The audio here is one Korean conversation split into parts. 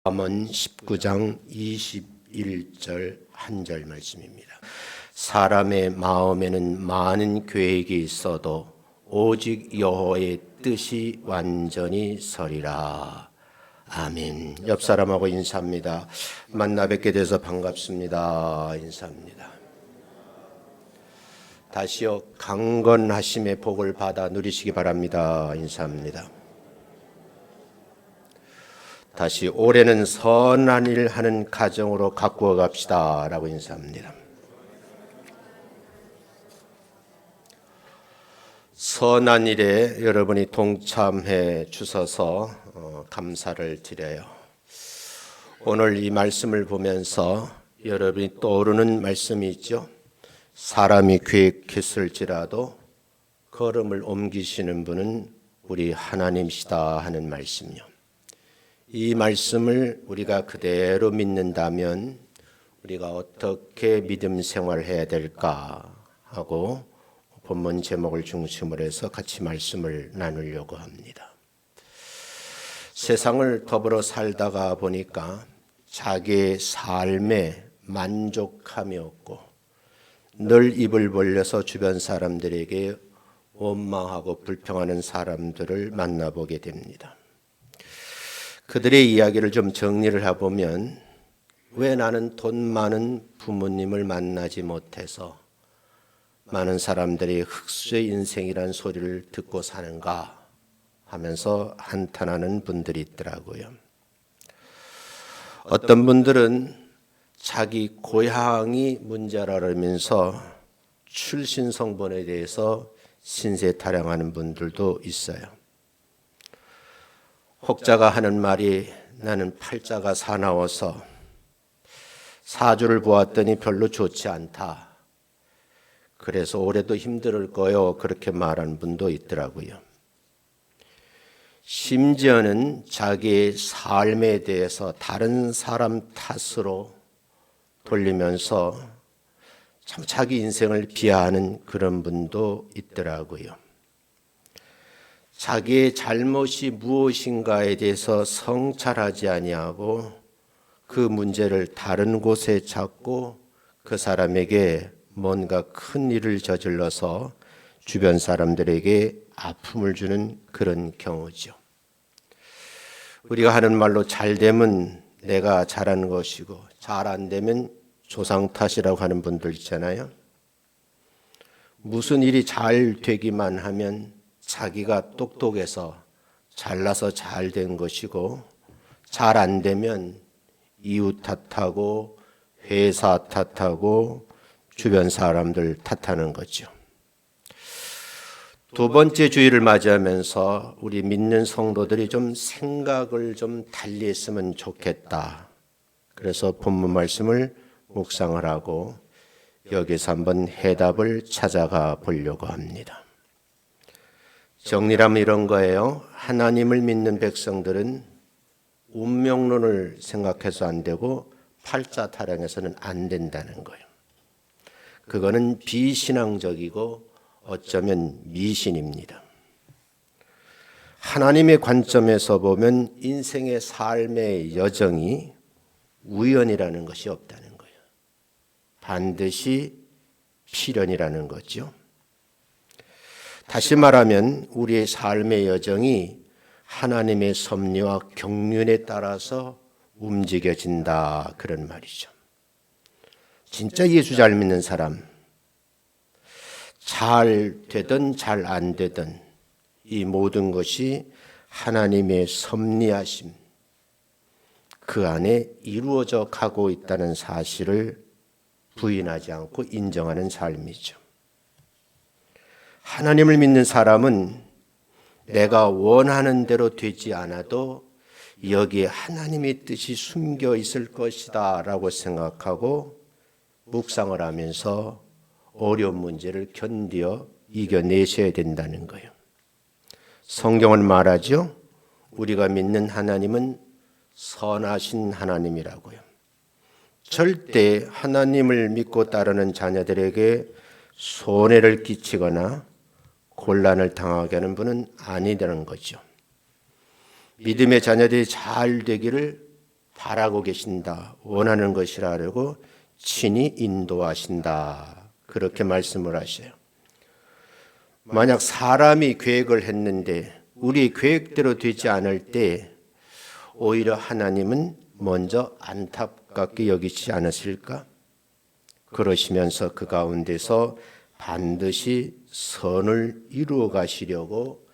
잠언 19장 21절 한 절 말씀입니다. 사람의 마음에는 많은 계획이 있어도 오직 여호와의 뜻이 완전히 서리라. 아멘. 옆 사람하고 인사합니다. 만나 뵙게 돼서 반갑습니다. 인사합니다. 다시요, 강건하심의 복을 받아 누리시기 바랍니다. 인사합니다. 다시 올해는 선한 일 하는 가정으로 가꾸어 갑시다 라고 인사합니다. 선한 일에 여러분이 동참해 주셔서 감사를 드려요. 오늘 이 말씀을 보면서 여러분이 떠오르는 말씀이 있죠. 사람이 계획했을지라도 걸음을 옮기시는 분은 우리 하나님이시다 하는 말씀이요. 이 말씀을 우리가 그대로 믿는다면 우리가 어떻게 믿음 생활을 해야 될까 하고 본문 제목을 중심으로 해서 같이 말씀을 나누려고 합니다. 세상을 더불어 살다가 보니까 자기의 삶에 만족함이 없고 늘 입을 벌려서 주변 사람들에게 원망하고 불평하는 사람들을 만나보게 됩니다. 그들의 이야기를 좀 정리를 해보면 왜 나는 돈 많은 부모님을 만나지 못해서 많은 사람들이 흙수의 인생이란 소리를 듣고 사는가 하면서 한탄하는 분들이 있더라고요. 어떤 분들은 자기 고향이 문제라면서 출신 성분에 대해서 신세타령하는 분들도 있어요. 혹자가 하는 말이 나는 팔자가 사나워서 사주를 보았더니 별로 좋지 않다. 그래서 올해도 힘들 거요. 그렇게 말하는 분도 있더라고요. 심지어는 자기의 삶에 대해서 다른 사람 탓으로 돌리면서 참 자기 인생을 비하하는 그런 분도 있더라고요. 자기의 잘못이 무엇인가에 대해서 성찰하지 아니하고 그 문제를 다른 곳에 찾고 그 사람에게 뭔가 큰 일을 저질러서 주변 사람들에게 아픔을 주는 그런 경우죠. 우리가 하는 말로 잘 되면 내가 잘한 것이고 잘 안 되면 조상 탓이라고 하는 분들 있잖아요. 무슨 일이 잘 되기만 하면 자기가 똑똑해서 잘나서 잘 된 것이고 잘 안 되면 이웃 탓하고 회사 탓하고 주변 사람들 탓하는 거죠. 두 번째 주일을 맞이하면서 우리 믿는 성도들이 좀 생각을 좀 달리 했으면 좋겠다. 그래서 본문 말씀을 묵상을 하고 여기서 한번 해답을 찾아가 보려고 합니다. 정리하면 이런 거예요. 하나님을 믿는 백성들은 운명론을 생각해서 안 되고 팔자 타령해서는 안 된다는 거예요. 그거는 비신앙적이고 어쩌면 미신입니다. 하나님의 관점에서 보면 인생의 삶의 여정이 우연이라는 것이 없다는 거예요. 반드시 필연이라는 거죠. 다시 말하면 우리의 삶의 여정이 하나님의 섭리와 경륜에 따라서 움직여진다 그런 말이죠. 진짜 예수 잘 믿는 사람, 잘 되든 잘 안 되든 이 모든 것이 하나님의 섭리하심 그 안에 이루어져 가고 있다는 사실을 부인하지 않고 인정하는 삶이죠. 하나님을 믿는 사람은 내가 원하는 대로 되지 않아도 여기에 하나님의 뜻이 숨겨 있을 것이다 라고 생각하고 묵상을 하면서 어려운 문제를 견디어 이겨내셔야 된다는 거예요. 성경은 말하죠. 우리가 믿는 하나님은 선하신 하나님이라고요. 절대 하나님을 믿고 따르는 자녀들에게 손해를 끼치거나 곤란을 당하게 하는 분은 아니라는 거죠. 믿음의 자녀들이 잘 되기를 바라고 계신다, 원하는 것이라고 친히 인도하신다. 그렇게 말씀을 하셔요. 만약 사람이 계획을 했는데 우리 계획대로 되지 않을 때 오히려 하나님은 먼저 안타깝게 여기지 않으실까? 그러시면서 그 가운데서 반드시 선을 이루어 가시려고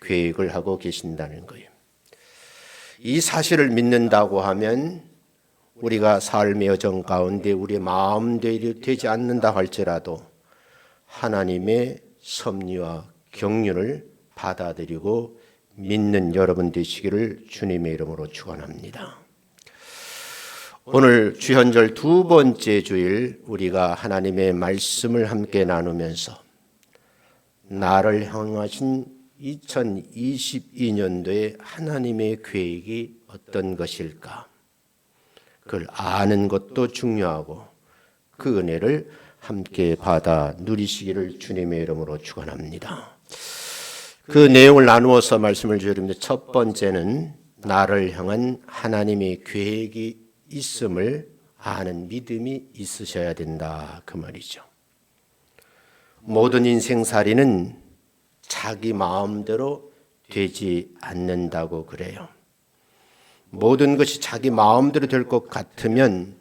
계획을 하고 계신다는 거예요. 이 사실을 믿는다고 하면 우리가 삶의 여정 가운데 우리의 마음대로 되지 않는다 할지라도 하나님의 섭리와 경륜을 받아들이고 믿는 여러분 되시기를 주님의 이름으로 축원합니다. 오늘 주현절 두 번째 주일 우리가 하나님의 말씀을 함께 나누면서 나를 향하신 2022년도에 하나님의 계획이 어떤 것일까? 그걸 아는 것도 중요하고 그 은혜를 함께 받아 누리시기를 주님의 이름으로 축원합니다. 그 내용을 나누어서 말씀을 드리는데 첫 번째는 나를 향한 하나님의 계획이 있음을 아는 믿음이 있으셔야 된다 그 말이죠. 모든 인생살이는 자기 마음대로 되지 않는다고 그래요. 모든 것이 자기 마음대로 될 것 같으면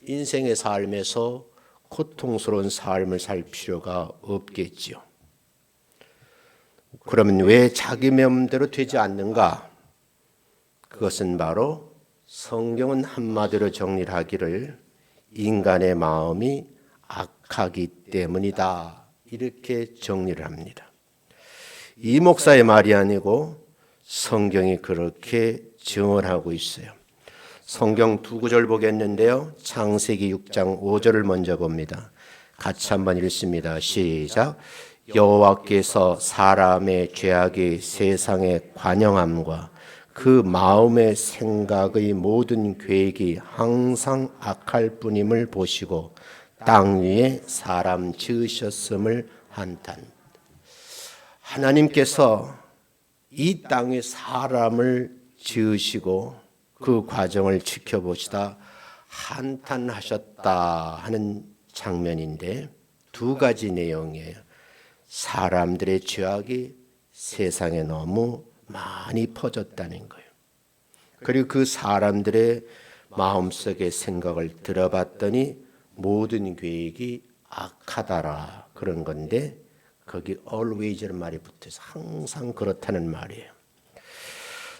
인생의 삶에서 고통스러운 삶을 살 필요가 없겠지요. 그러면 왜 자기 마음대로 되지 않는가? 그것은 바로 성경은 한마디로 정리를 하기를 인간의 마음이 악하기 때문이다. 이렇게 정리를 합니다. 이 목사의 말이 아니고 성경이 그렇게 증언하고 있어요. 성경 두 구절 보겠는데요. 창세기 6장 5절을 먼저 봅니다. 같이 한번 읽습니다. 시작. 여호와께서 사람의 죄악이 세상에 관영함과 그 마음의 생각의 모든 계획이 항상 악할 뿐임을 보시고 땅 위에 사람 지으셨음을 한탄. 하나님께서 이 땅에 사람을 지으시고 그 과정을 지켜보시다 한탄하셨다 하는 장면인데 두 가지 내용이에요. 사람들의 죄악이 세상에 너무 많이 퍼졌다는 거예요. 그리고 그 사람들의 마음속의 생각을 들어봤더니 모든 계획이 악하다라 그런 건데 거기 always라는 말이 붙어서 항상 그렇다는 말이에요.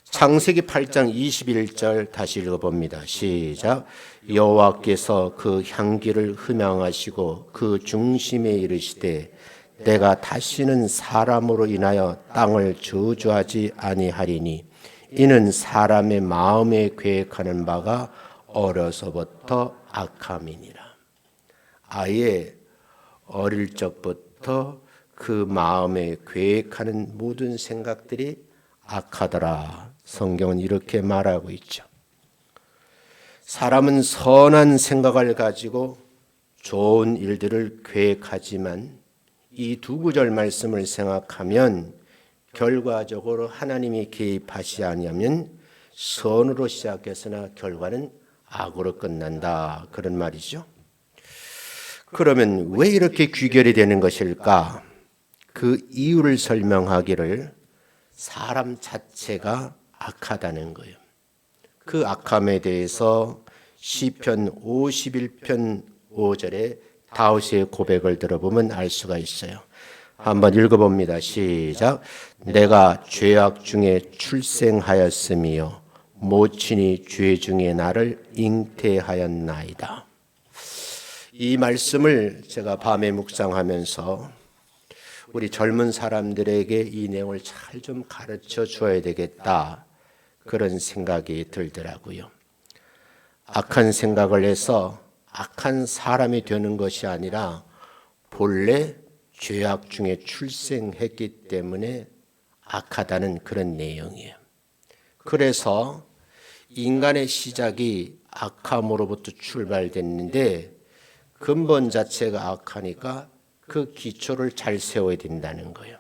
창세기 8장 21절 다시 읽어봅니다. 시작. 여호와께서 그 향기를 흠양하시고 그 중심에 이르시되 내가 다시는 사람으로 인하여 땅을 저주하지 아니하리니 이는 사람의 마음에 계획하는 바가 어려서부터 악함이니라. 아예 어릴 적부터 그 마음에 계획하는 모든 생각들이 악하더라. 성경은 이렇게 말하고 있죠. 사람은 선한 생각을 가지고 좋은 일들을 계획하지만 이 두 구절 말씀을 생각하면 결과적으로 하나님이 개입하시 아니하면 선으로 시작해서나 결과는 악으로 끝난다. 그런 말이죠. 그러면 왜 이렇게 귀결이 되는 것일까? 그 이유를 설명하기를 사람 자체가 악하다는 거예요. 그 악함에 대해서 시편 51편 5절에 다윗의 고백을 들어보면 알 수가 있어요. 한번 읽어봅니다. 시작. 내가 죄악 중에 출생하였으며 모친이 죄 중에 나를 잉태하였나이다. 이 말씀을 제가 밤에 묵상하면서 우리 젊은 사람들에게 이 내용을 잘 좀 가르쳐 줘야 되겠다. 그런 생각이 들더라고요. 악한 생각을 해서 악한 사람이 되는 것이 아니라 본래 죄악 중에 출생했기 때문에 악하다는 그런 내용이에요. 그래서 인간의 시작이 악함으로부터 출발됐는데 근본 자체가 악하니까 그 기초를 잘 세워야 된다는 거예요.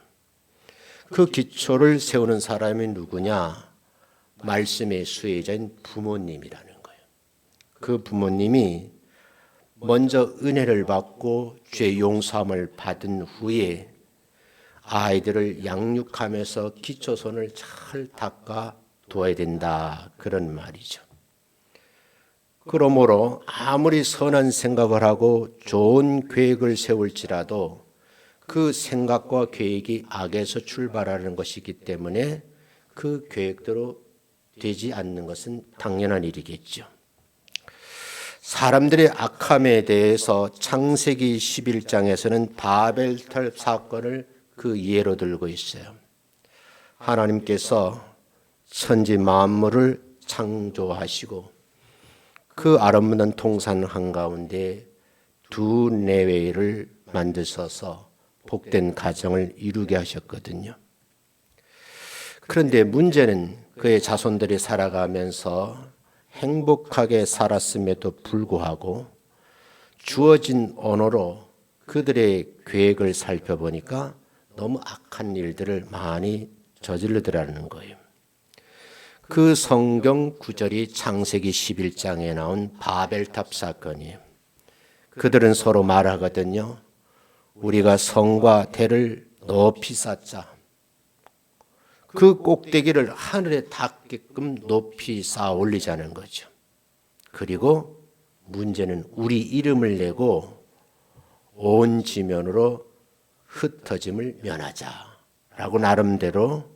그 기초를 세우는 사람이 누구냐? 말씀의 수혜자인 부모님이라는 거예요. 그 부모님이 먼저 은혜를 받고 죄 용서함을 받은 후에 아이들을 양육하면서 기초손을 잘 닦아 두어야 된다, 그런 말이죠. 그러므로 아무리 선한 생각을 하고 좋은 계획을 세울지라도 그 생각과 계획이 악에서 출발하는 것이기 때문에 그 계획대로 되지 않는 것은 당연한 일이겠죠. 사람들의 악함에 대해서 창세기 11장에서는 바벨탑 사건을 그 예로 들고 있어요. 하나님께서 천지 만물을 창조하시고 그 아름다운 동산 한가운데 두 내외를 만드셔서 복된 가정을 이루게 하셨거든요. 그런데 문제는 그의 자손들이 살아가면서 행복하게 살았음에도 불구하고 주어진 언어로 그들의 계획을 살펴보니까 너무 악한 일들을 많이 저지르더라는 거예요. 그 성경 구절이 창세기 11장에 나온 바벨탑 사건이에요. 그들은 서로 말하거든요. 우리가 성과 대를 높이 쌓자. 그 꼭대기를 하늘에 닿게끔 높이 쌓아 올리자는 거죠. 그리고 문제는 우리 이름을 내고 온 지면으로 흩어짐을 면하자라고 나름대로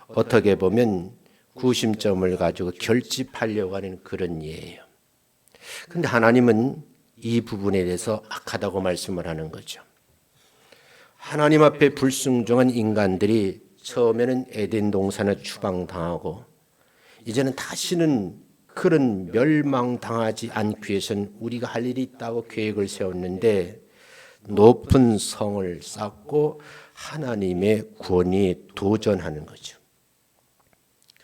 어떻게 보면 구심점을 가지고 결집하려고 하는 그런 예예요. 그런데 하나님은 이 부분에 대해서 악하다고 말씀을 하는 거죠. 하나님 앞에 불순종한 인간들이 처음에는 에덴 동산을 추방당하고 이제는 다시는 그런 멸망당하지 않기 위해서는 우리가 할 일이 있다고 계획을 세웠는데 높은 성을 쌓고 하나님의 구원에 도전하는 거죠.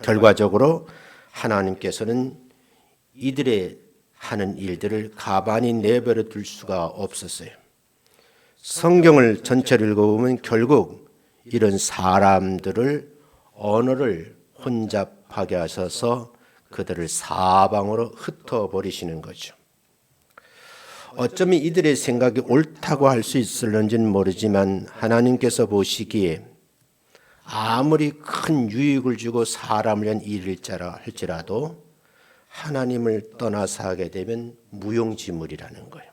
결과적으로 하나님께서는 이들의 하는 일들을 가만히 내버려 둘 수가 없었어요. 성경을 전체를 읽어보면 결국 이런 사람들을 언어를 혼잡하게 하셔서 그들을 사방으로 흩어버리시는 거죠. 어쩌면 이들의 생각이 옳다고 할 수 있을는지는 모르지만 하나님께서 보시기에 아무리 큰 유익을 주고 사람을 위한 일일자라 할지라도 하나님을 떠나서 하게 되면 무용지물이라는 거예요.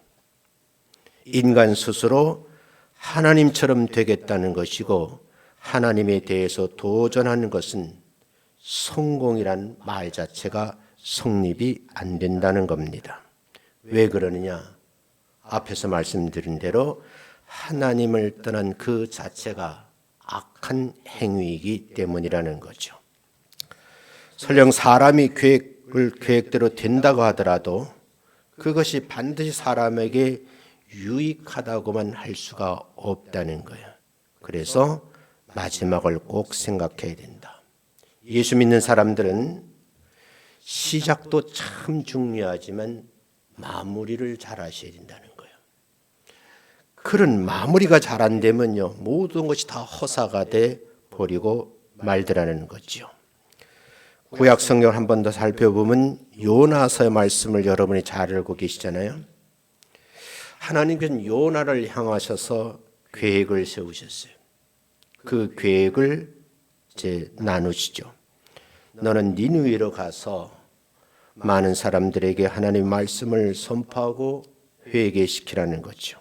인간 스스로 하나님처럼 되겠다는 것이고 하나님에 대해서 도전하는 것은 성공이란 말 자체가 성립이 안 된다는 겁니다. 왜 그러느냐? 앞에서 말씀드린 대로 하나님을 떠난 그 자체가 악한 행위이기 때문이라는 거죠. 설령 사람이 계획대로 된다고 하더라도 그것이 반드시 사람에게 유익하다고만 할 수가 없다는 거예요. 그래서 마지막을 꼭 생각해야 된다. 예수 믿는 사람들은 시작도 참 중요하지만 마무리를 잘 하셔야 된다는 거예요. 그런 마무리가 잘 안 되면요, 모든 것이 다 허사가 돼 버리고 말더라는 거죠. 구약 성경을 한 번 더 살펴보면 요나서의 말씀을 여러분이 잘 알고 계시잖아요. 하나님께서는 요나를 향하셔서 계획을 세우셨어요. 그 계획을 이제 나누시죠. 너는 니느웨로 가서 많은 사람들에게 하나님의 말씀을 선포하고 회개시키라는 거죠.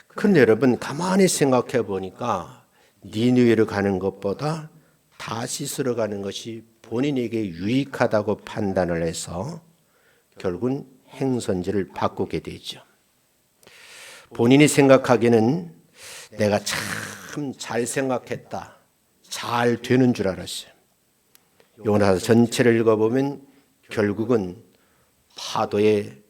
그런데 여러분 가만히 생각해 보니까 니느웨로 가는 것보다 다시스로 가는 것이 본인에게 유익하다고 판단을 해서 결국은 행선지를 바꾸게 되죠. 본인이 생각하기에는 내가 참 잘 생각했다, 잘 되는 줄 알았어요. 요나서 전체를 읽어보면 결국은 파도에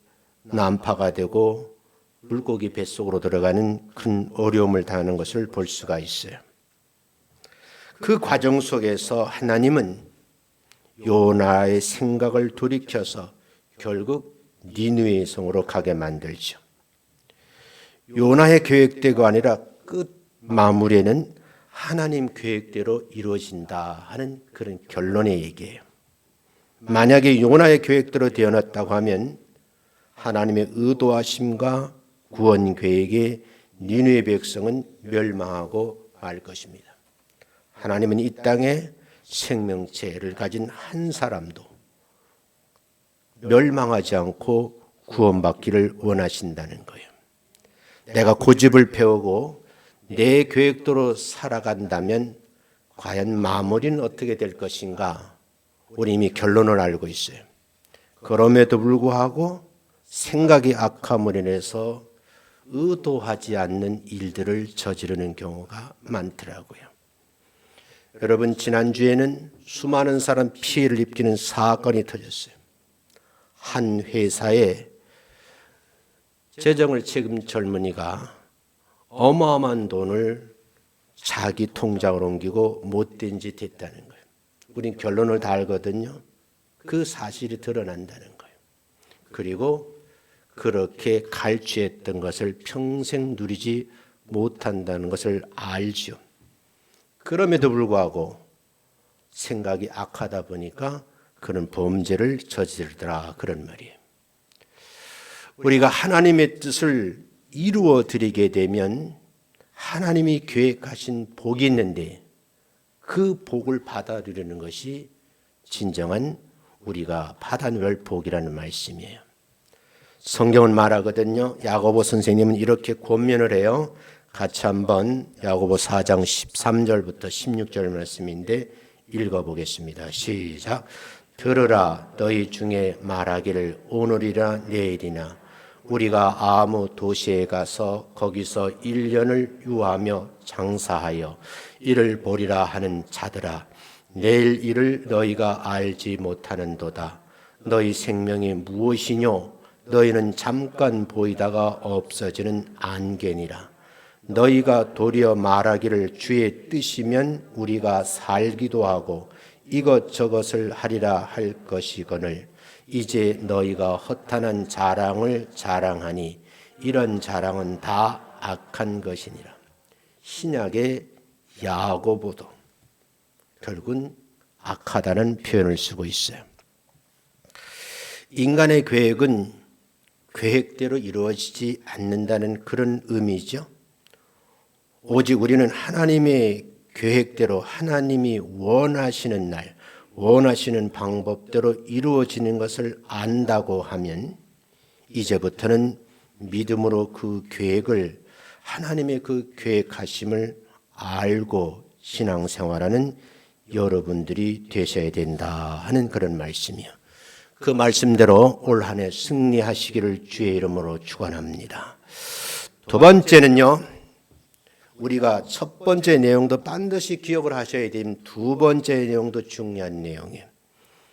난파가 되고 물고기 뱃속으로 들어가는 큰 어려움을 당하는 것을 볼 수가 있어요. 그 과정 속에서 하나님은 요나의 생각을 돌이켜서 결국 니느웨 성으로 가게 만들죠. 요나의 계획대가 아니라 끝 마무리에는 하나님 계획대로 이루어진다 하는 그런 결론의 얘기예요. 만약에 요나의 계획대로 되어놨다고 하면 하나님의 의도하심과 구원 계획에 니느웨 백성은 멸망하고 말 것입니다. 하나님은 이 땅에 생명체를 가진 한 사람도 멸망하지 않고 구원받기를 원하신다는 거예요. 내가 고집을 배우고 내 계획대로 살아간다면 과연 마무리는 어떻게 될 것인가? 우리 이미 결론을 알고 있어요. 그럼에도 불구하고 생각이 악함으로 인해서 의도하지 않는 일들을 저지르는 경우가 많더라고요. 여러분, 지난주에는 수많은 사람 피해를 입히는 사건이 터졌어요. 한 회사에 재정을 책임 젊은이가 어마어마한 돈을 자기 통장으로 옮기고 못된 짓 했다는 거예요. 우린 결론을 다 알거든요. 그 사실이 드러난다는 거예요. 그리고 그렇게 갈취했던 것을 평생 누리지 못한다는 것을 알죠. 그럼에도 불구하고 생각이 악하다 보니까 그런 범죄를 저지르더라, 그런 말이에요. 우리가 하나님의 뜻을 이루어 드리게 되면 하나님이 계획하신 복이 있는데 그 복을 받아들이는 것이 진정한 우리가 받아낼 복이라는 말씀이에요. 성경은 말하거든요. 야고보 선생님은 이렇게 권면을 해요. 같이 한번 야고보 4장 13절부터 16절 말씀인데 읽어보겠습니다. 시작. 들으라, 너희 중에 말하기를 오늘이나 내일이나 우리가 아무 도시에 가서 거기서 1년을 유하며 장사하여 이를 보리라 하는 자들아, 내일 일을 너희가 알지 못하는도다. 너희 생명이 무엇이뇨? 너희는 잠깐 보이다가 없어지는 안개니라. 너희가 도리어 말하기를 주의 뜻이면 우리가 살기도 하고 이것저것을 하리라 할 것이거늘 이제 너희가 허탄한 자랑을 자랑하니 이런 자랑은 다 악한 것이니라. 신약의 야고보도 결국은 악하다는 표현을 쓰고 있어요. 인간의 계획은 계획대로 이루어지지 않는다는 그런 의미죠. 오직 우리는 하나님의 계획대로 하나님이 원하시는 날, 원하시는 방법대로 이루어지는 것을 안다고 하면 이제부터는 믿음으로 그 계획을, 하나님의 그 계획하심을 알고 신앙생활하는 여러분들이 되셔야 된다 하는 그런 말씀이요. 그 말씀대로 올 한 해 승리하시기를 주의 이름으로 축원합니다. 두 번째는요, 우리가 첫 번째 내용도 반드시 기억을 하셔야 되는 두 번째 내용도 중요한 내용이에요.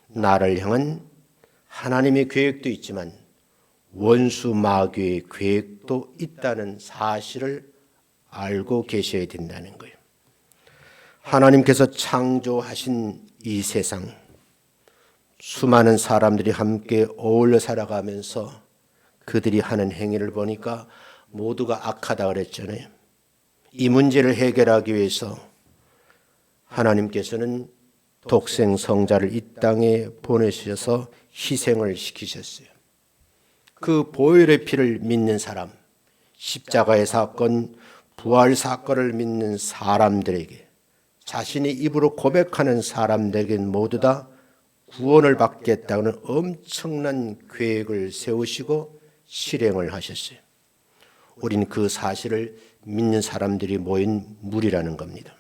나를 향한 하나님의 계획도 있지만 원수 마귀의 계획도 있다는 사실을 알고 계셔야 된다는 거예요. 하나님께서 창조하신 이 세상, 수많은 사람들이 함께 어울려 살아가면서 그들이 하는 행위를 보니까 모두가 악하다 그랬잖아요. 이 문제를 해결하기 위해서 하나님께서는 독생 성자를 이 땅에 보내셔서 희생을 시키셨어요. 그 보혈의 피를 믿는 사람, 십자가의 사건, 부활 사건을 믿는 사람들에게, 자신이 입으로 고백하는 사람들에게 모두 다 구원을 받겠다는 엄청난 계획을 세우시고 실행을 하셨어요. 우리는 그 사실을 믿는 사람들이 모인 무리라는 겁니다.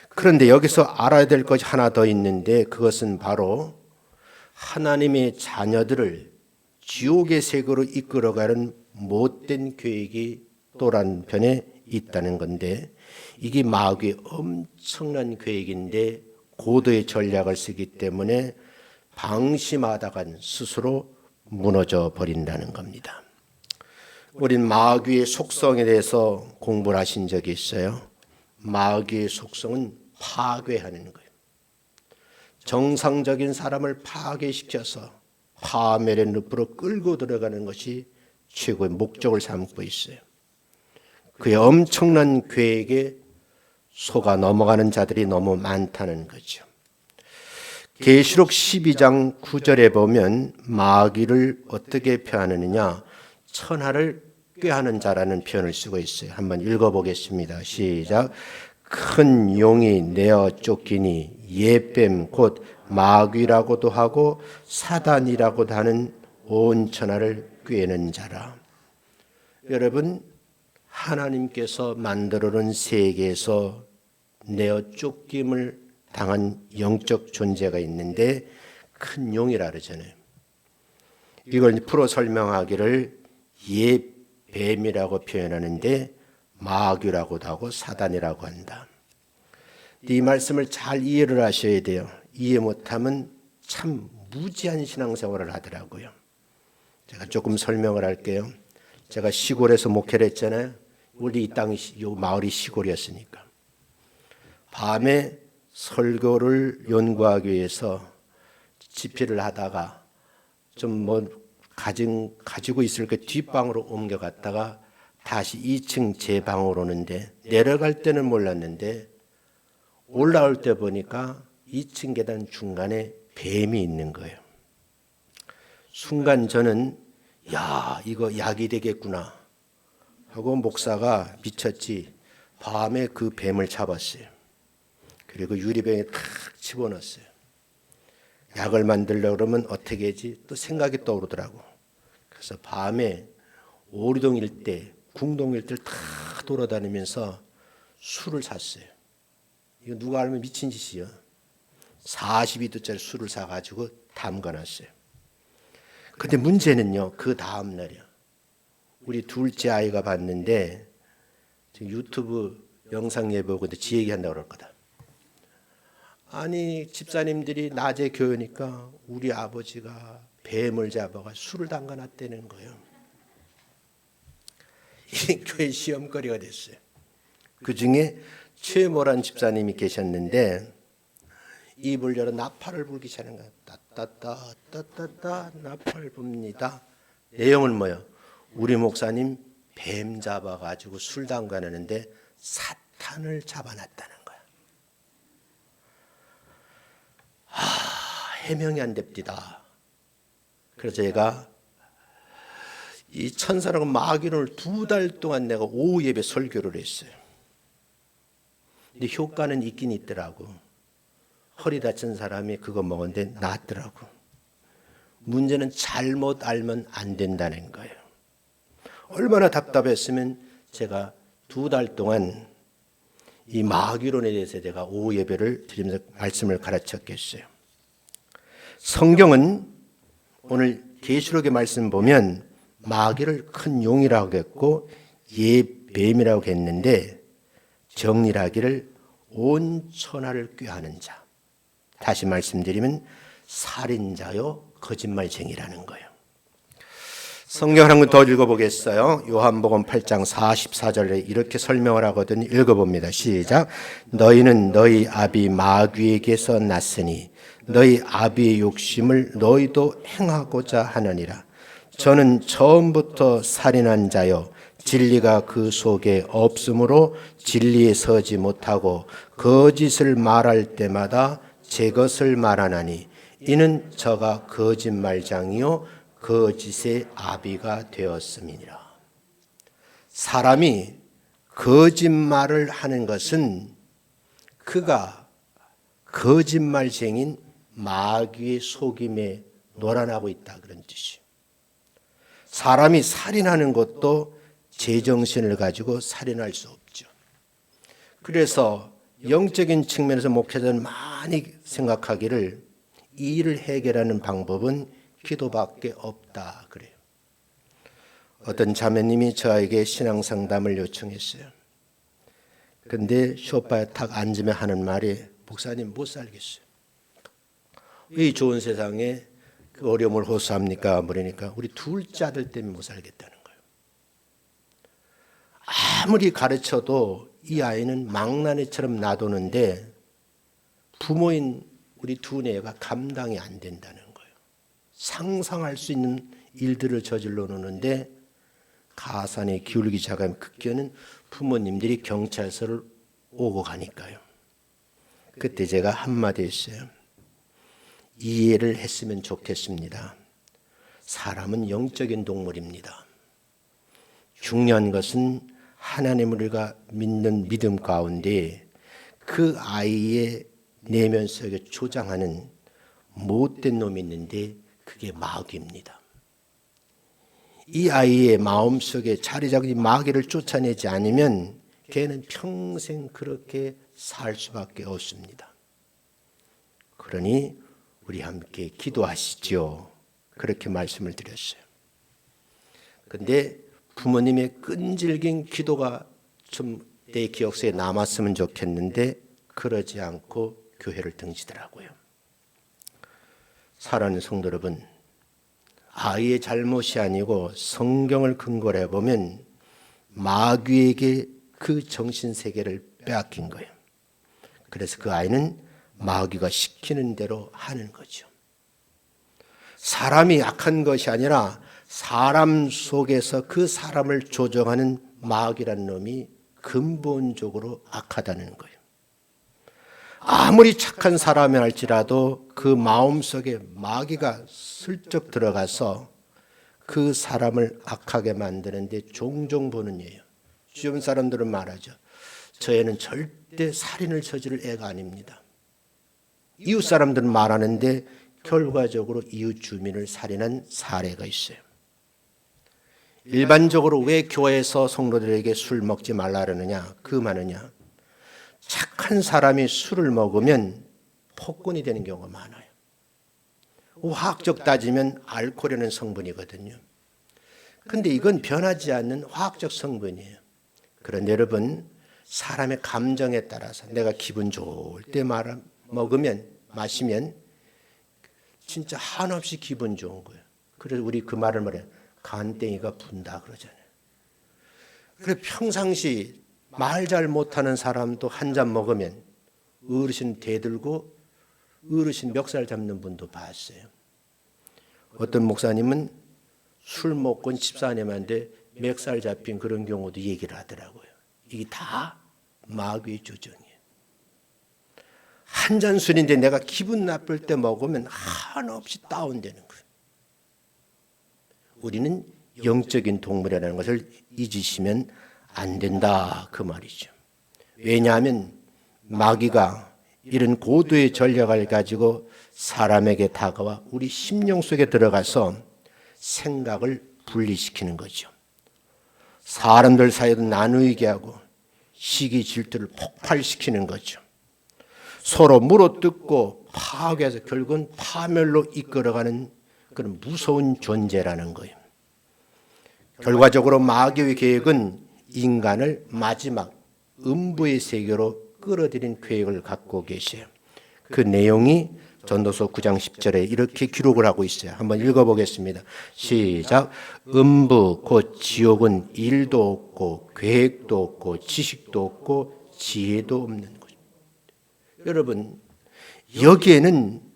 그런데 여기서 알아야 될 것이 하나 더 있는데 그것은 바로 하나님의 자녀들을 지옥의 세계로 이끌어가는 못된 계획이 또 한편에 있다는 건데, 이게 마귀의 엄청난 계획인데 고도의 전략을 쓰기 때문에 방심하다간 스스로 무너져 버린다는 겁니다. 우린 마귀의 속성에 대해서 공부를 하신 적이 있어요. 마귀의 속성은 파괴하는 거예요. 정상적인 사람을 파괴시켜서 파멸의 늪으로 끌고 들어가는 것이 최고의 목적을 삼고 있어요. 그의 엄청난 계획에 속아 넘어가는 자들이 너무 많다는 거죠. 계시록 12장 9절에 보면 마귀를 어떻게 표현하느냐, 천하를 꾀하는 자라는 표현을 쓰고 있어요. 한번 읽어보겠습니다. 시작. 큰 용이 내어 쫓기니 예뱀 곧 마귀라고도 하고 사단이라고도 하는 온 천하를 꾀는 자라. 여러분, 하나님께서 만들어 놓은 세계에서 내어 쫓김을 당한 영적 존재가 있는데 큰 용이라 그러잖아요. 이걸 풀어 설명하기를 예뱀이라고 표현하는데 마귀라고도 하고 사단이라고 한다. 이 말씀을 잘 이해를 하셔야 돼요. 이해 못하면 참 무지한 신앙생활을 하더라고요. 제가 조금 설명을 할게요. 제가 시골에서 목회를 했잖아요. 우리 이 땅이, 이 마을이 시골이었으니까. 밤에 설교를 연구하기 위해서 집회를 하다가 좀 가지고 있을 그 뒷방으로 옮겨갔다가 다시 2층 제 방으로 오는데 내려갈 때는 몰랐는데 올라올 때 보니까 2층 계단 중간에 뱀이 있는 거예요. 순간 저는 야, 이거 약이 되겠구나 하고 목사가 미쳤지 밤에 그 뱀을 잡았어요. 그리고 유리병에 탁 집어넣었어요. 약을 만들려고 그러면 어떻게 하지? 또 생각이 떠오르더라고. 그래서 밤에 오리동 일대, 궁동 일대를 다 돌아다니면서 술을 샀어요. 이거 누가 알면 미친 짓이요. 42도짜리 술을 사가지고 담가놨어요. 근데 문제는요, 그 다음 날이요. 우리 둘째 아이가 봤는데 지금 유튜브 영상 예배 보고 지 얘기한다고 그럴 거다. 아니 집사님들이 낮에 교회니까 우리 아버지가 뱀을 잡아가 술을 담가놨다는 거예요. 이 교회 시험거리가 됐어요. 그중에 최모란 집사님이 계셨는데 입을 열어 나팔을 불기 시작하는 거예요. 따따따 나팔 붑니다. 내용은 뭐예요? 우리 목사님 뱀 잡아가지고 술 담가내는데 사탄을 잡아놨다는 거야. 해명이 안 됩니다. 그래서 제가 이 천사라고 마귀를 2달 동안 내가 오후 예배 설교를 했어요. 근데 효과는 있긴 있더라고. 허리 다친 사람이 그거 먹었는데 낫더라고. 문제는 잘못 알면 안 된다는 거예요. 얼마나 답답했으면 제가 2달 동안 이 마귀론에 대해서 제가 오후 예배를 드리면서 말씀을 가르쳤겠어요. 성경은 오늘 계시록의 말씀 보면 마귀를 큰 용이라고 했고 예뱀이라고 했는데 정리를 하기를 온 천하를 꾀하는 자. 다시 말씀드리면 살인자요 거짓말쟁이라는 거예요. 성경 한 번 더 읽어보겠어요. 요한복음 8장 44절에 이렇게 설명을 하거든요. 읽어봅니다. 시작. 너희는 너희 아비 마귀에게서 났으니 너희 아비의 욕심을 너희도 행하고자 하느니라. 저는 처음부터 살인한 자요 진리가 그 속에 없으므로 진리에 서지 못하고 거짓을 말할 때마다 제 것을 말하나니 이는 저가 거짓말장이요 거짓의 아비가 되었음이니라. 사람이 거짓말을 하는 것은 그가 거짓말쟁인 마귀의 속임에 놀아나고 있다 그런 뜻이에요. 사람이 살인하는 것도 제정신을 가지고 살인할 수 없죠. 그래서 영적인 측면에서 목회자는 많이 생각하기를 이 일을 해결하는 방법은 기도밖에 없다 그래요. 어떤 자매님이 저에게 신앙 상담을 요청했어요. 근데 소파에 탁 앉으면 하는 말이 목사님 못 살겠어요. 이 좋은 세상에 그 어려움을 호소합니까? 그러니까 우리 둘째 아들 때문에 못 살겠다는 거예요. 아무리 가르쳐도 이 아이는 망나니처럼 놔두는데 부모인 우리 두뇌가 감당이 안 된다는 거예요. 상상할 수 있는 일들을 저질러 놓는데 가산에 기울기 시작하면 급기야는 부모님들이 경찰서를 오고 가니까요. 그때 제가 한마디 했어요. 이해를 했으면 좋겠습니다. 사람은 영적인 동물입니다. 중요한 것은 하나님을 우리가 믿는 믿음 가운데 그 아이의 내면 속에 조장하는 못된 놈이 있는데 그게 마귀입니다. 이 아이의 마음속에 자리 잡은 마귀를 쫓아내지 않으면 걔는 평생 그렇게 살 수밖에 없습니다. 그러니 우리 함께 기도하시죠. 그렇게 말씀을 드렸어요. 근데 부모님의 끈질긴 기도가 좀 내 기억 속에 남았으면 좋겠는데 그러지 않고 교회를 등지더라고요. 사랑하는 성도 여러분, 아이의 잘못이 아니고 성경을 근거로 해보면 마귀에게 그 정신세계를 빼앗긴 거예요. 그래서 그 아이는 마귀가 시키는 대로 하는 거죠. 사람이 악한 것이 아니라 사람 속에서 그 사람을 조종하는 마귀라는 놈이 근본적으로 악하다는 거예요. 아무리 착한 사람이 할지라도 그 마음속에 마귀가 슬쩍 들어가서 그 사람을 악하게 만드는데 종종 보는 예요. 주변 사람들은 말하죠. 저 애는 절대 살인을 저지를 애가 아닙니다. 이웃 사람들은 말하는데 결과적으로 이웃 주민을 살인한 사례가 있어요. 일반적으로 왜 교회에서 성도들에게 술 먹지 말라 그러느냐? 금하느냐? 착한 사람이 술을 먹으면 폭군이 되는 경우가 많아요. 화학적 따지면 알코올이라는 성분이거든요. 그런데 이건 변하지 않는 화학적 성분이에요. 그런데 여러분, 사람의 감정에 따라서 내가 기분 좋을 때 마시면 진짜 한없이 기분 좋은 거예요. 그래서 우리 그 말을 말해요. 간땡이가 분다 그러잖아요. 그래 평상시 말 잘 못하는 사람도 한 잔 먹으면 어르신 대들고 어르신 멱살 잡는 분도 봤어요. 어떤 목사님은 술 먹고 집사님한테 멱살 잡힌 그런 경우도 얘기를 하더라고요. 이게 다 마귀의 조정이에요. 한 잔 술인데 내가 기분 나쁠 때 먹으면 한없이 다운되는 거예요. 우리는 영적인 동물이라는 것을 잊으시면 안 된다 그 말이죠. 왜냐하면 마귀가 이런 고도의 전략을 가지고 사람에게 다가와 우리 심령 속에 들어가서 생각을 분리시키는 거죠. 사람들 사이도 나누게 하고 시기 질투를 폭발시키는 거죠. 서로 물어뜯고 파괴해서 결국은 파멸로 이끌어가는 그런 무서운 존재라는 거예요. 결과적으로 마귀의 계획은 인간을 마지막 음부의 세계로 끌어들인 계획을 갖고 계세요. 그 내용이 전도서 9장 10절에 이렇게 기록을 하고 있어요. 한번 읽어보겠습니다. 시작. 음부 곧 지옥은 일도 없고 계획도 없고 지식도 없고 지혜도 없는 거죠. 여러분, 여기에는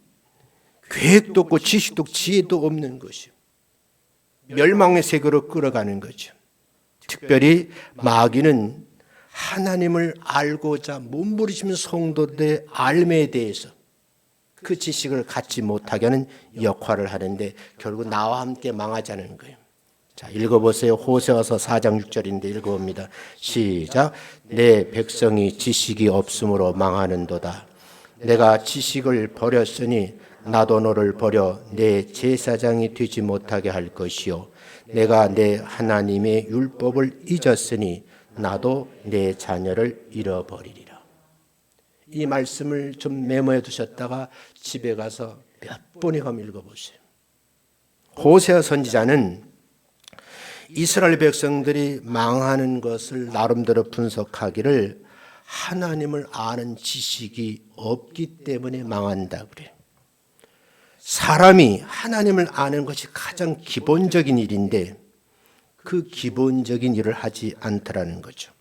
계획도 없고 지식도 없고 지혜도 없는 것이요. 멸망의 세계로 끌어가는 거죠. 특별히 마귀는 하나님을 알고자 몸부리시는 성도들의 알매에 대해서 그 지식을 갖지 못하게 하는 역할을 하는데 결국 나와 함께 망하자는 거예요. 자, 읽어보세요. 호세아서 4장 6절인데 읽어봅니다. 시작. 내 백성이 지식이 없으므로 망하는도다. 내가 지식을 버렸으니 나도 너를 버려 내 제사장이 되지 못하게 할 것이요. 내가 내 하나님의 율법을 잊었으니 나도 내 자녀를 잃어버리리라. 이 말씀을 좀 메모해 두셨다가 집에 가서 몇 번이고 한번 읽어보세요. 호세아 선지자는 이스라엘 백성들이 망하는 것을 나름대로 분석하기를 하나님을 아는 지식이 없기 때문에 망한다 그래요. 사람이 하나님을 아는 것이 가장 기본적인 일인데 그 기본적인 일을 하지 않더라는 거죠.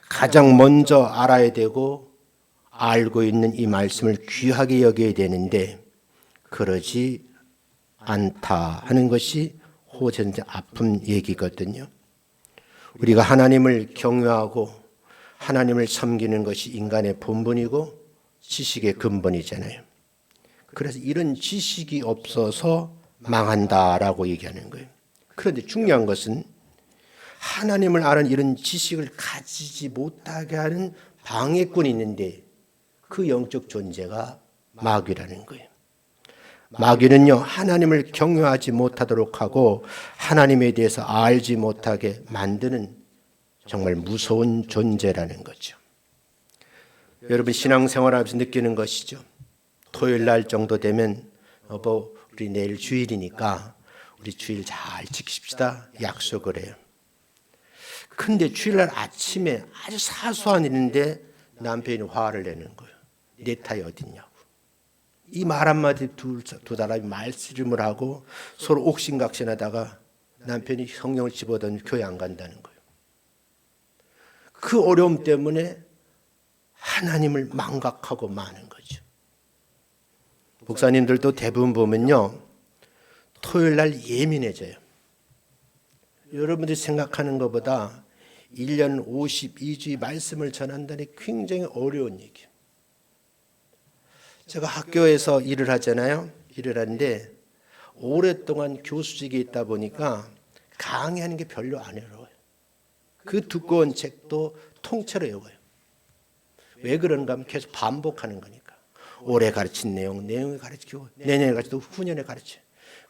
가장 먼저 알아야 되고 알고 있는 이 말씀을 귀하게 여겨야 되는데 그러지 않다 하는 것이 호세아의 아픈 얘기거든요. 우리가 하나님을 경외하고 하나님을 섬기는 것이 인간의 본분이고 지식의 근본이잖아요. 그래서 이런 지식이 없어서 망한다라고 얘기하는 거예요. 그런데 중요한 것은 하나님을 아는 이런 지식을 가지지 못하게 하는 방해꾼이 있는데 그 영적 존재가 마귀라는 거예요. 마귀는요, 하나님을 경외하지 못하도록 하고 하나님에 대해서 알지 못하게 만드는 정말 무서운 존재라는 거죠. 여러분 신앙생활하면서 느끼는 것이죠. 토요일 날 정도 되면 우리 내일 주일이니까 우리 주일 잘 지킵시다 약속을 해요. 근데 주일날 아침에 아주 사소한 일인데 남편이 화를 내는 거예요. 내 타이 어딨냐고. 이 말 한마디 두 사람이 말씀을 하고 서로 옥신각신하다가 남편이 성령을 집어던지고 교회 안 간다는 거예요. 그 어려움 때문에 하나님을 망각하고 마는 거죠. 목사님들도 대부분 보면요, 토요일 날 예민해져요. 여러분들이 생각하는 것보다 1년 52주의 말씀을 전한다는 게 굉장히 어려운 얘기예요. 제가 학교에서 일을 하잖아요. 일을 하는데 오랫동안 교수직에 있다 보니까 강의하는 게 별로 안 어려워요. 그 두꺼운 책도 통째로 외워요. 왜 그런가 하면 계속 반복하는 거니까. 올해 가르친 내용을 가르치고 내년에 가르치고 후년에 가르쳐요.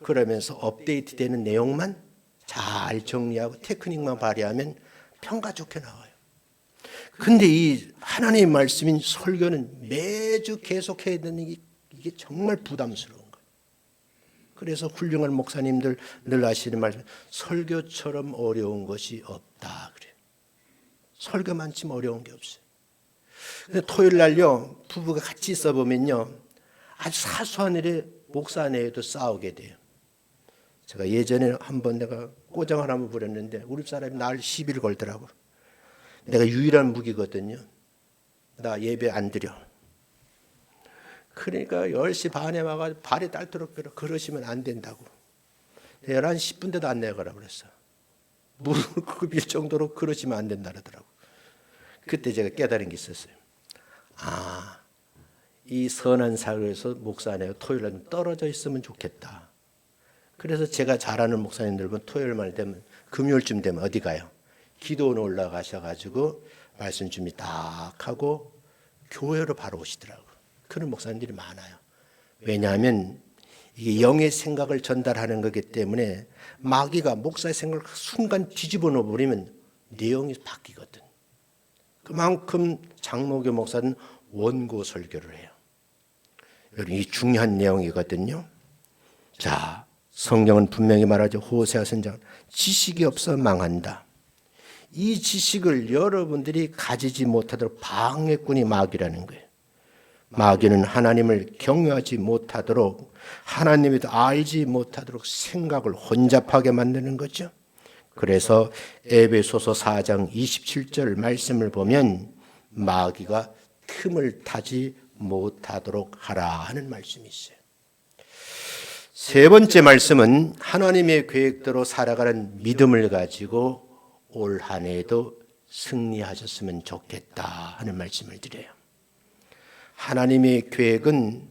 그러면서 업데이트되는 내용만 잘 정리하고 테크닉만 발휘하면 평가 좋게 나와요. 근데 이 하나님의 말씀인 설교는 매주 계속해야 되는 이게 정말 부담스러운 거예요. 그래서 훌륭한 목사님들 늘 하시는 말씀, 설교처럼 어려운 것이 없다 그래요. 설교만큼 어려운 게 없어요. 근데 토요일 날요, 부부가 같이 있어 보면요, 아주 사소한 일에 목사 내에도 싸우게 돼요. 제가 예전에 한번 내가 꼬장을 한번 부렸는데 우리 사람이 날 시비를 걸더라고. 내가 유일한 무기거든요. 나 예배 안 드려. 그러니까 10시 반에 와가지고 발이 딸도록 그러시면 안 된다고. 11시 10분대도 안 내가라 그랬어. 무릎 꿇을 정도로 그러시면 안 된다 그러더라고. 그때 제가 깨달은 게 있었어요. 이 선한 사회에서 목사 안에 토요일에 떨어져 있으면 좋겠다. 그래서 제가 잘 아는 목사님들은 토요일만 되면 금요일쯤 되면 어디 가요? 기도원 올라가셔가지고 말씀 준비 딱 하고 교회로 바로 오시더라고요. 그런 목사님들이 많아요. 왜냐하면 이게 영의 생각을 전달하는 거기 때문에 마귀가 목사의 생각을 순간 뒤집어 놓아버리면 내용이 바뀌거든. 그만큼 장로교 목사는 원고 설교를 해요. 여러분, 이 중요한 내용이거든요. 자, 성경은 분명히 말하죠. 호세아 선장, 지식이 없어 망한다. 이 지식을 여러분들이 가지지 못하도록 방해꾼이 마귀라는 거예요. 마귀는 하나님을 경외하지 못하도록, 하나님을 알지 못하도록 생각을 혼잡하게 만드는 거죠. 그래서 에베소서 4장 27절 말씀을 보면 마귀가 틈을 타지 못하도록 하라 하는 말씀이 있어요. 세 번째 말씀은 하나님의 계획대로 살아가는 믿음을 가지고 올 한 해에도 승리하셨으면 좋겠다 하는 말씀을 드려요. 하나님의 계획은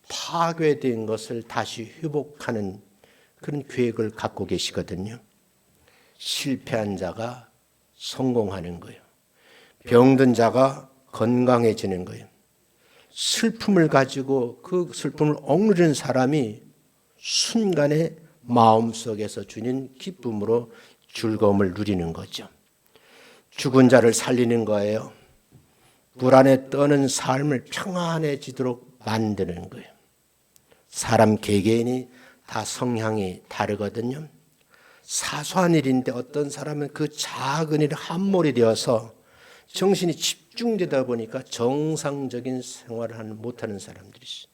파괴된 것을 다시 회복하는 그런 계획을 갖고 계시거든요. 실패한 자가 성공하는 거예요. 병든 자가 건강해지는 거예요. 슬픔을 가지고 그 슬픔을 억누르는 사람이 순간에 마음속에서 주는 기쁨으로 즐거움을 누리는 거죠. 죽은 자를 살리는 거예요. 불안에 떠는 삶을 평안해지도록 만드는 거예요. 사람 개개인이 다 성향이 다르거든요. 사소한 일인데 어떤 사람은 그 작은 일에 함몰이 되어서 정신이 집중되다 보니까 정상적인 생활을 못하는 사람들이 있어요.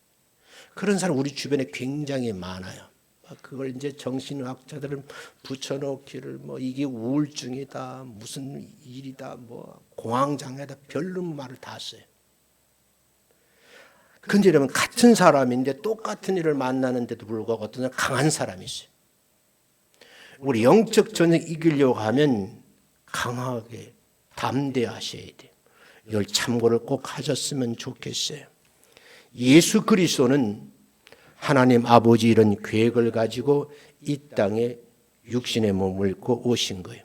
그런 사람 우리 주변에 굉장히 많아요. 그걸 이제 정신의학자들은 붙여놓기를 이게 우울증이다, 무슨 일이다, 공황장애다, 별로 말을 다 써요. 근데 여러분, 같은 사람인데 똑같은 일을 만나는데도 불구하고 어떤 사람 강한 사람이 있어요. 우리 영적 전쟁 이기려고 하면 강하게 담대하셔야 돼요. 이걸 참고를 꼭 하셨으면 좋겠어요. 예수 그리스도는 하나님 아버지 이런 계획을 가지고 이 땅에 육신의 몸을 입고 오신 거예요.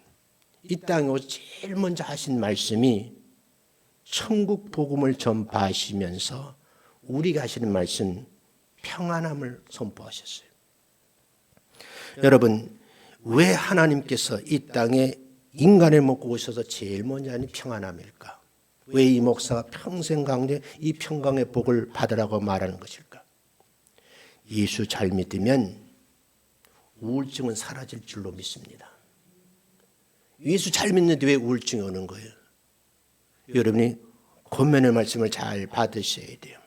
이 땅에 오셔서 제일 먼저 하신 말씀이 천국 복음을 전파하시면서 우리가 하시는 말씀 평안함을 선포하셨어요. 여러분, 왜 하나님께서 이 땅에 인간을 먹고 오셔서 제일 먼저 하는 평안함일까? 왜 이 목사가 평생 강대 이 평강의 복을 받으라고 말하는 것일까? 예수 잘 믿으면 우울증은 사라질 줄로 믿습니다. 예수 잘 믿는데 왜 우울증이 오는 거예요? 여러분이 권면의 말씀을 잘 받으셔야 돼요.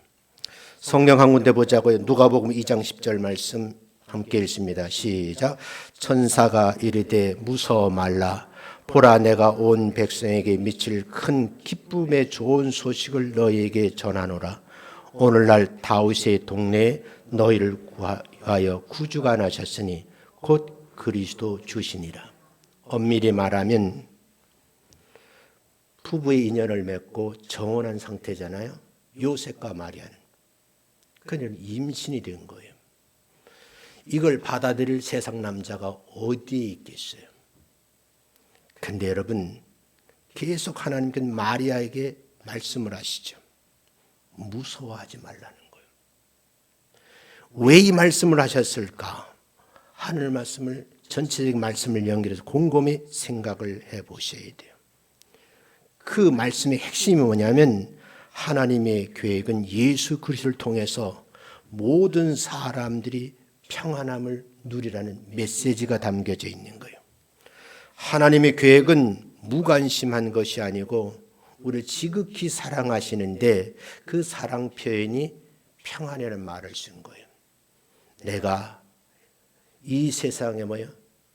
성경 한 군데 보자고요. 누가복음 2장 10절 말씀 함께 읽습니다. 시작. 천사가 이르되 무서워 말라. 보라 내가 온 백성에게 미칠 큰 기쁨의 좋은 소식을 너희에게 전하노라. 오늘날 다윗의 동네에 너희를 구하여 구주가 나셨으니 곧 그리스도 주시니라. 엄밀히 말하면 부부의 인연을 맺고 정혼한 상태잖아요. 요셉과 마리아는. 그녀는 임신이 된 거예요. 이걸 받아들일 세상 남자가 어디에 있겠어요? 근데 여러분, 계속 하나님께서 마리아에게 말씀을 하시죠. 무서워하지 말라는 거예요. 왜 이 말씀을 하셨을까? 하늘 말씀을, 전체적인 말씀을 연결해서 곰곰이 생각을 해보셔야 돼요. 그 말씀의 핵심이 뭐냐면 하나님의 계획은 예수 그리스도를 통해서 모든 사람들이 평안함을 누리라는 메시지가 담겨져 있는 거예요. 하나님의 계획은 무관심한 것이 아니고 우리를 지극히 사랑하시는데 그 사랑 표현이 평안이라는 말을 쓴 거예요. 내가 이 세상에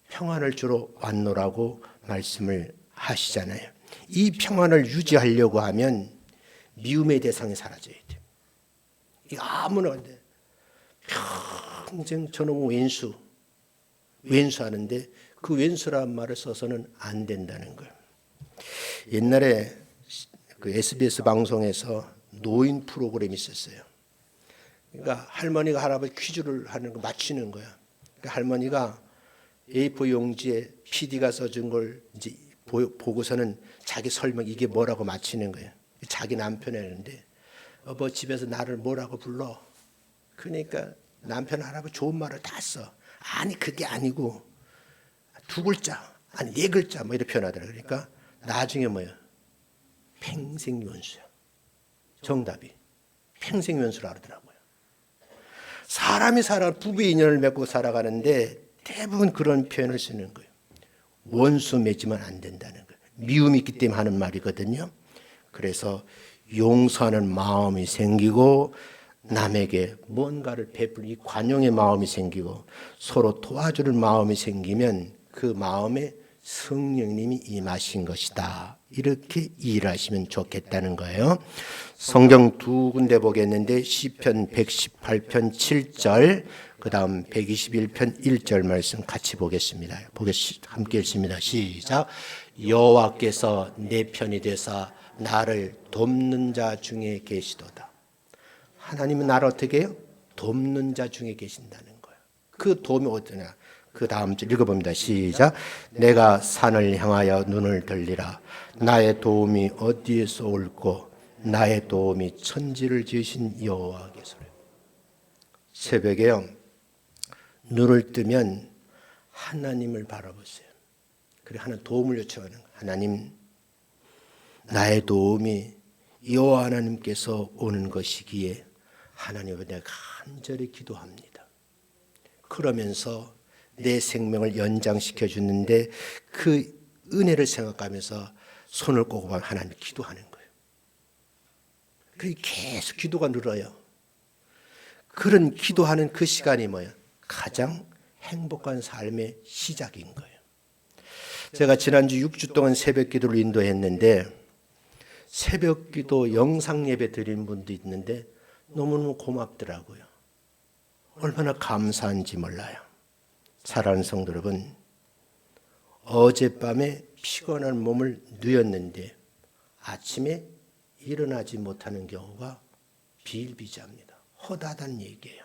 평안을 주러 왔노라고 말씀을 하시잖아요. 이 평안을 유지하려고 하면 미움의 대상이 사라져야 돼요. 이거 아무나 근데 평생 저놈 왼수하는데 그 왼수란 말을 써서는 안 된다는 거예요. 옛날에 그 SBS 방송에서 노인 프로그램이 있었어요. 그러니까 할머니가 할아버지 퀴즈를 하는 거 맞히는 거야. 그러니까 할머니가 A4 용지에 PD가 써준 걸 이제 보고서는 자기 설명 이게 뭐라고 맞히는 거예요. 자기 남편이었는데 여보 집에서 나를 뭐라고 불러? 그러니까 남편 할아버지 좋은 말을 다 써. 아니 그게 아니고 두 글자 아니 네 글자 뭐 이렇게 표현하더라고요. 그러니까 나중에 평생연수야. 정답이 평생연수라 그러더라고요. 사람이 부부의 인연을 맺고 살아가는데 대부분 그런 표현을 쓰는 거예요. 원수 맺으면 안 된다는 거예요. 미움이 있기 때문에 하는 말이거든요. 그래서 용서하는 마음이 생기고 남에게 뭔가를 베풀 이 관용의 마음이 생기고 서로 도와주는 마음이 생기면 그 마음에 성령님이 임하신 것이다. 이렇게 일하시면 좋겠다는 거예요. 성경 두 군데 보겠는데 시편 118편 7절 그 다음 121편 1절 말씀 같이 보겠습니다. 함께 읽습니다. 시작. 여호와께서 내 편이 되사 나를 돕는 자 중에 계시도다. 하나님은 나를 어떻게 해요? 돕는 자 중에 계신다는 거예요. 그 도움이 어떠냐? 그 다음 줄 읽어봅니다. 시작. 내가 산을 향하여 눈을 들리라. 나의 도움이 어디에서 올꼬? 나의 도움이 천지를 지으신 여호와께서라. 새벽에요. 눈을 뜨면 하나님을 바라보세요. 그리고 하나님 도움을 요청하는 거예요. 하나님, 나의 도움이 여호와 하나님께서 오는 것이기에 하나님을 내가 간절히 기도합니다. 그러면서 내 생명을 연장시켜 주는데 그 은혜를 생각하면서 손을 꼽고 하나님 기도하는 거예요. 그게 계속 기도가 늘어요. 그런 기도하는 그 시간이 가장 행복한 삶의 시작인 거예요. 제가 지난주 6주 동안 새벽 기도를 인도했는데 새벽 기도 영상 예배 드린 분도 있는데 너무너무 고맙더라고요. 얼마나 감사한지 몰라요. 사랑하는 성도 여러분, 어젯밤에 피곤한 몸을 누였는데 아침에 일어나지 못하는 경우가 비일비재합니다. 허다한 얘기예요.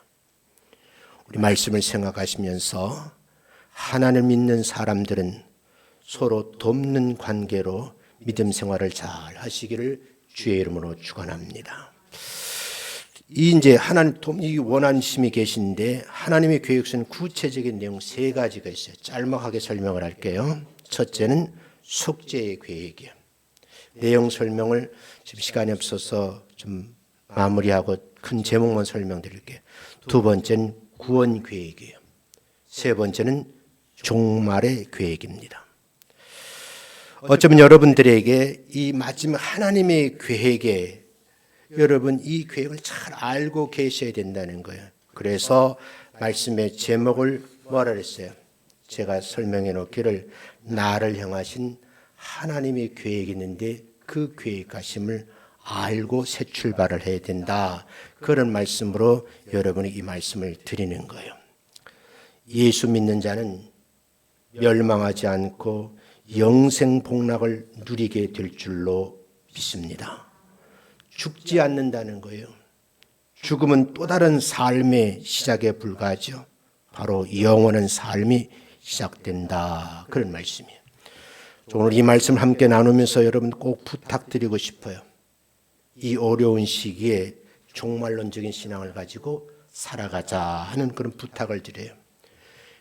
우리 말씀을 생각하시면서 하나님을 믿는 사람들은 서로 돕는 관계로 믿음 생활을 잘 하시기를 주의 이름으로 축원합니다. 이제 하나님 이 원하심이 계신데 하나님의 계획서는 구체적인 내용 세 가지가 있어요. 짤막하게 설명을 할게요. 첫째는 속죄의 계획이에요. 내용 설명을 지금 시간이 없어서 좀 마무리하고 큰 제목만 설명드릴게요. 두 번째는 구원 계획이에요. 세 번째는 종말의 계획입니다. 어쩌면 여러분들에게 이 마지막 하나님의 계획에 여러분 이 계획을 잘 알고 계셔야 된다는 거예요. 그래서 말씀의 제목을 뭐라 그랬어요? 제가 설명해 놓기를 나를 향하신 하나님의 계획이 있는데 그 계획하심을 알고 새 출발을 해야 된다. 그런 말씀으로 여러분이 이 말씀을 드리는 거예요. 예수 믿는 자는 멸망하지 않고 영생 복락을 누리게 될 줄로 믿습니다. 죽지 않는다는 거예요. 죽음은 또 다른 삶의 시작에 불과하죠. 바로 영원한 삶이 시작된다. 그런 말씀이에요. 오늘 이 말씀을 함께 나누면서 여러분 꼭 부탁드리고 싶어요. 이 어려운 시기에 종말론적인 신앙을 가지고 살아가자 하는 그런 부탁을 드려요.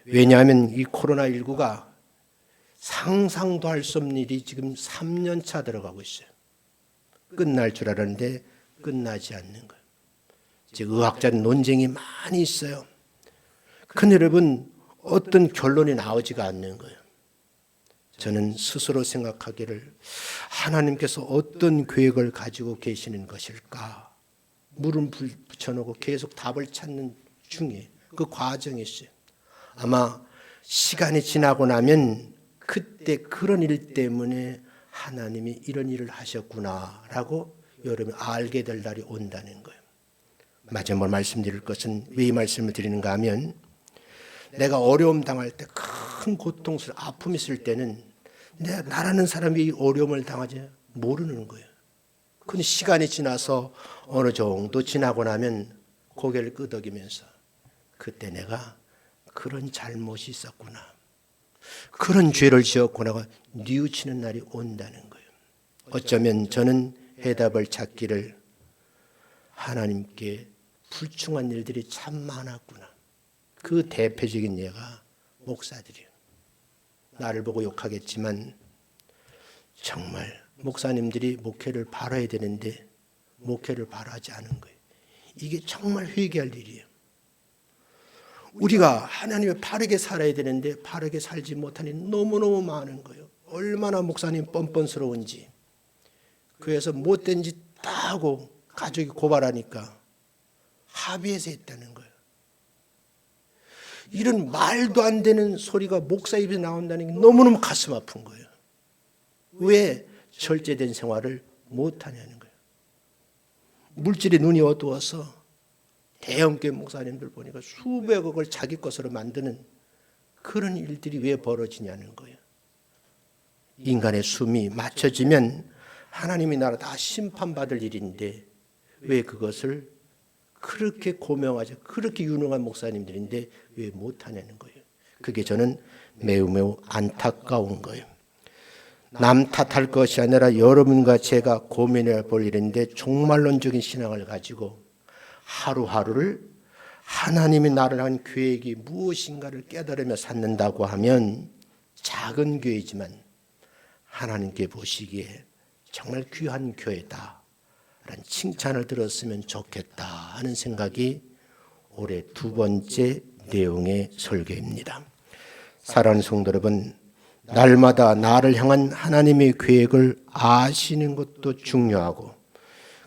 왜냐하면 이 코로나19가 상상도 할 수 없는 일이 지금 3년 차 들어가고 있어요. 끝날 줄 알았는데 끝나지 않는 거예요. 이제 의학자는 논쟁이 많이 있어요. 근데 여러분 어떤 결론이 나오지가 않는 거예요. 저는 스스로 생각하기를 하나님께서 어떤 계획을 가지고 계시는 것일까? 물은 붙여놓고 계속 답을 찾는 중에 그 과정이 있어요. 아마 시간이 지나고 나면 그때 그런 일 때문에 하나님이 이런 일을 하셨구나라고 여러분이 알게 될 날이 온다는 거예요. 마지막으로 말씀드릴 것은 왜 이 말씀을 드리는가 하면 내가 어려움 당할 때 큰 고통스러운 아픔이 있을 때는 나라는 사람이 어려움을 당하지 모르는 거예요. 근데 시간이 지나서 어느 정도 지나고 나면 고개를 끄덕이면서 그때 내가 그런 잘못이 있었구나. 그런 죄를 지었구나가 뉘우치는 날이 온다는 거예요. 어쩌면 저는 해답을 찾기를 하나님께 불충한 일들이 참 많았구나. 그 대표적인 예가 목사들이에요. 나를 보고 욕하겠지만 정말 목사님들이 목회를 바라야 되는데 목회를 바라지 않은 거예요. 이게 정말 회개할 일이에요. 우리가 하나님을 바르게 살아야 되는데 바르게 살지 못하니 너무너무 많은 거예요. 얼마나 목사님 뻔뻔스러운지. 그래서 못된 짓 다 하고 가족이 고발하니까 합의해서 했다는 거예요. 이런 말도 안 되는 소리가 목사 입에서 나온다는 게 너무너무 가슴 아픈 거예요. 왜 절제된 생활을 못하냐는 거예요. 물질의 눈이 어두워서 대형교회 목사님들 보니까 수백억을 자기 것으로 만드는 그런 일들이 왜 벌어지냐는 거예요. 인간의 숨이 맞춰지면 하나님이 나라 다 심판받을 일인데 왜 그것을 그렇게 고명하죠. 그렇게 유능한 목사님들인데 왜 못하냐는 거예요. 그게 저는 매우 안타까운 거예요. 남 탓할 것이 아니라 여러분과 제가 고민해 볼 일인데 종말론적인 신앙을 가지고 하루하루를 하나님이 나를 한 계획이 무엇인가를 깨달으며 살는다고 하면 작은 교회지만 하나님께 보시기에 정말 귀한 교회다 라는 칭찬을 들었으면 좋겠다 하는 생각이 올해 두 번째 내용의 설교입니다. 사랑하는 성도 여러분, 날마다 나를 향한 하나님의 계획을 아시는 것도 중요하고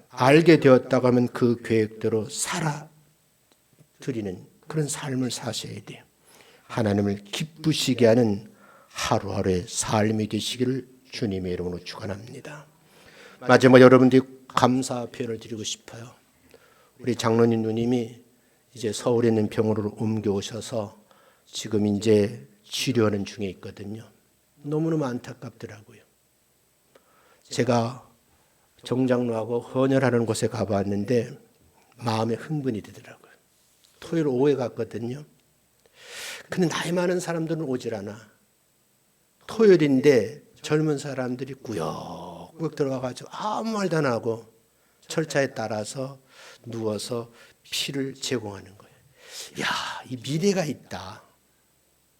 알게 되었다고 하면 그 계획대로 살아드리는 그런 삶을 사셔야 돼요. 하나님을 기쁘시게 하는 하루하루의 삶이 되시기를 주님의 이름으로 축원합니다. 마지막 여러분들이 감사 표현을 드리고 싶어요. 우리 장로님 누님이 이제 서울에 있는 병원으로 옮겨오셔서 지금 이제 치료하는 중에 있거든요. 너무너무 안타깝더라고요. 제가 정장로하고 헌혈하는 곳에 가봤는데 마음에 흥분이 되더라고요. 토요일 오후에 갔거든요. 근데 나이 많은 사람들은 오질 않아. 토요일인데 젊은 사람들이 꾸역꾸역 들어가가지고 아무 말도 안 하고 절차에 따라서 누워서 피를 제공하는 거예요. 야, 이 미래가 있다.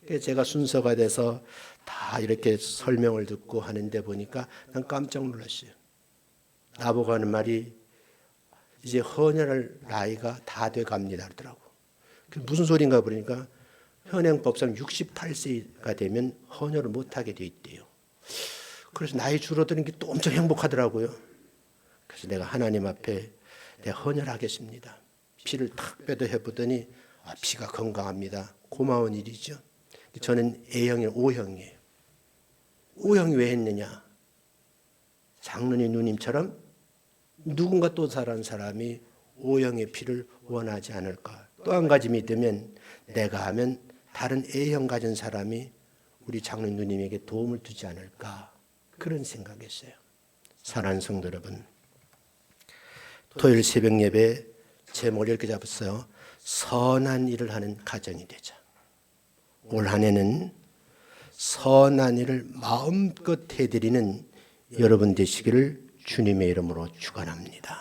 그래서 제가 순서가 돼서 다 이렇게 설명을 듣고 하는데 보니까 난 깜짝 놀랐어요. 나보고 하는 말이 이제 헌혈할 나이가 다 돼 갑니다 하더라고. 무슨 소린가 그러니까 현행법상 68세가 되면 헌혈을 못하게 돼 있대요. 그래서 나이 줄어드는 게 또 엄청 행복하더라고요. 그래서 내가 하나님 앞에 내가 헌혈하겠습니다. 피를 탁 빼도 해보더니 피가 건강합니다. 고마운 일이죠. 저는 A형이 O형이에요. O형이 왜 했느냐? 장로님 누님처럼 누군가 또 다른 사람이 O형의 피를 원하지 않을까. 또 한 가지 믿으면 내가 하면 다른 A형 가진 사람이 우리 장로님 누님에게 도움을 주지 않을까. 그런 생각했어요. 사랑하는 성도 여러분, 토요일 새벽 예배 제목을 이렇게 잡았어요. 선한 일을 하는 가정이 되자. 올 한 해는 선한 일을 마음껏 해드리는 여러분 되시기를 주님의 이름으로 축원합니다.